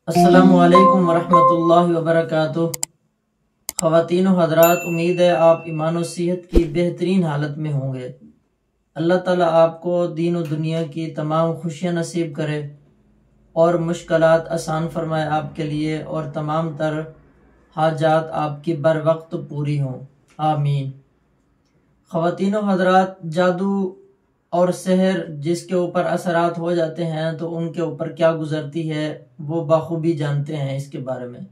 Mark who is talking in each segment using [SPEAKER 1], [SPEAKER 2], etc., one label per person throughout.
[SPEAKER 1] अस्सलामुअलैकुम वरहमतुल्लाहि वबरकातुह। ख़वातीन व हज़रात, उम्मीद है आप ईमान और सेहत की बेहतरीन हालत में होंगे। अल्लाह ताला आपको दीन और दुनिया की तमाम खुशियाँ नसीब करे और मुश्किलात आसान फरमाए आपके लिए, और तमाम तर हाजात आपकी बर वक्त पूरी हों, आमीन। ख़वातीन व हज़रात, जादू और सहर जिसके ऊपर असरात हो जाते हैं तो उनके ऊपर क्या गुजरती है वो बाखूबी जानते हैं इसके बारे में।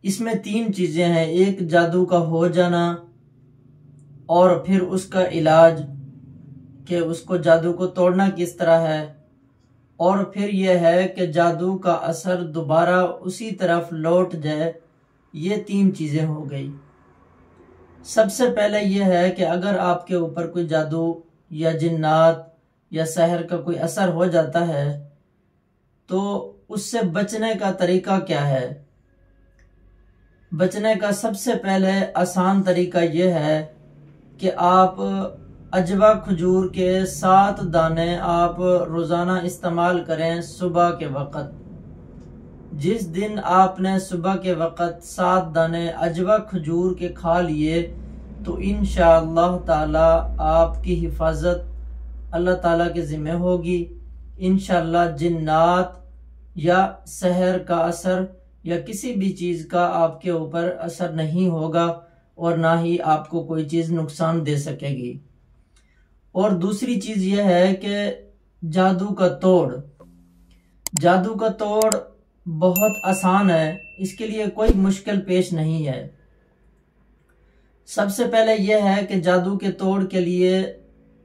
[SPEAKER 1] इसमें तीन चीज़ें हैं: एक जादू का हो जाना, और फिर उसका इलाज कि उसको जादू को तोड़ना किस तरह है, और फिर यह है कि जादू का असर दोबारा उसी तरफ लौट जाए। ये तीन चीज़ें हो गई। सबसे पहले यह है कि अगर आपके ऊपर कोई जादू या जिन्नात या सहर का कोई असर हो जाता है तो उससे बचने का तरीका क्या है। बचने का सबसे पहले आसान तरीका यह है कि आप अजवा खजूर के 7 दाने आप रोज़ाना इस्तेमाल करें सुबह के वक़्त। जिस दिन आपने सुबह के वक़्त 7 दाने अजवा खजूर के खा लिए तो इंशाअल्लाह ताला आपकी हिफाजत अल्लाह ताला के ज़िम्मे होगी। इंशाअल्लाह जिन्नात या सहर का असर या किसी भी चीज़ का आपके ऊपर असर नहीं होगा, और ना ही आपको कोई चीज़ नुकसान दे सकेगी। और दूसरी चीज़ यह है कि जादू का तोड़ बहुत आसान है, इसके लिए कोई मुश्किल पेश नहीं है। सबसे पहले यह है कि जादू के तोड़ के लिए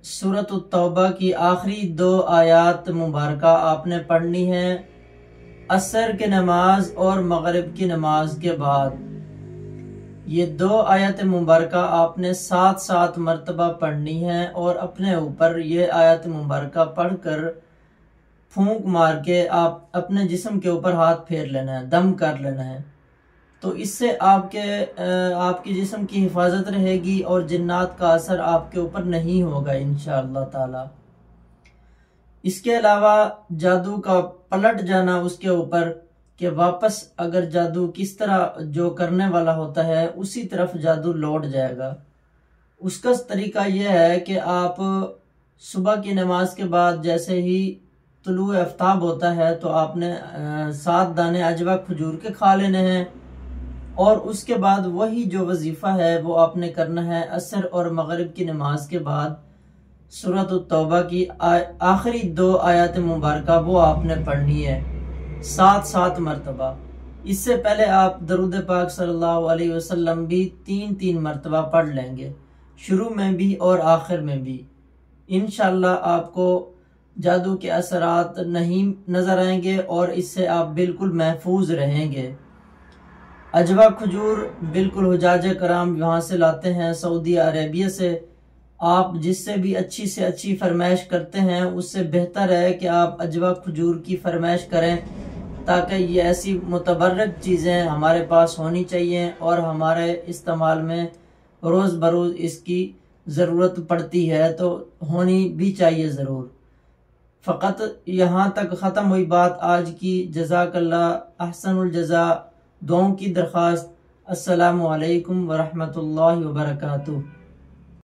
[SPEAKER 1] सूरत तौबा की आखिरी 2 आयात मुबारका आपने पढ़नी है असर के नमाज और मगरिब की नमाज के बाद। ये 2 आयत मुबारका आपने 7-7 मरतबा पढ़नी है, और अपने ऊपर ये आयत मुबारका पढ़कर फूंक मार के आप अपने जिस्म के ऊपर हाथ फेर लेना है, दम कर लेना है। तो इससे आपकी जिस्म की हिफाजत रहेगी और जिन्नात का असर आपके ऊपर नहीं होगा इंशाअल्लाह ताला। इसके अलावा जादू का पलट जाना उसके ऊपर, कि वापस अगर जादू किस तरह जो करने वाला होता है उसी तरफ जादू लौट जाएगा। उसका तरीका यह है कि आप सुबह की नमाज के बाद जैसे ही तुलू आफ्ताब होता है तो आपने 7 दाने अजवा खजूर के खा लेने हैं, और उसके बाद वही जो वजीफ़ा है वो आपने करना है असर और मगरिब की नमाज के बाद। सूरत तौबा की आखिरी 2 आयत मुबारका वो आपने पढ़नी है 7-7 मरतबा। इससे पहले आप दरूद पाक सल्लल्लाहु अलैहि वसल्लम भी 3-3 मरतबा पढ़ लेंगे, शुरू में भी और आखिर में भी। इंशाअल्लाह आपको जादू के असरात नहीं नज़र आएंगे और इससे आप बिल्कुल महफूज रहेंगे। अजवा खजूर बिल्कुल हुजाज कराम वहाँ से लाते हैं, सऊदी अरेबिया से। आप जिससे भी अच्छी से अच्छी फरमाइश करते हैं उससे बेहतर है कि आप अजवा खजूर की फरमाइश करें, ताकि ये ऐसी मुतबर्रक चीज़ें हमारे पास होनी चाहिए और हमारे इस्तेमाल में रोज़ बरोज़ इसकी ज़रूरत पड़ती है, तो होनी भी चाहिए ज़रूर। फ़कत यहाँ तक ख़त्म हुई बात आज की। जज़ाकल्लाह अहसनुल जज़ा। दुआओं की दरख्वास्त। अस्सलामु अलैकुम वरहमतुल्लाहि वबरकातुह।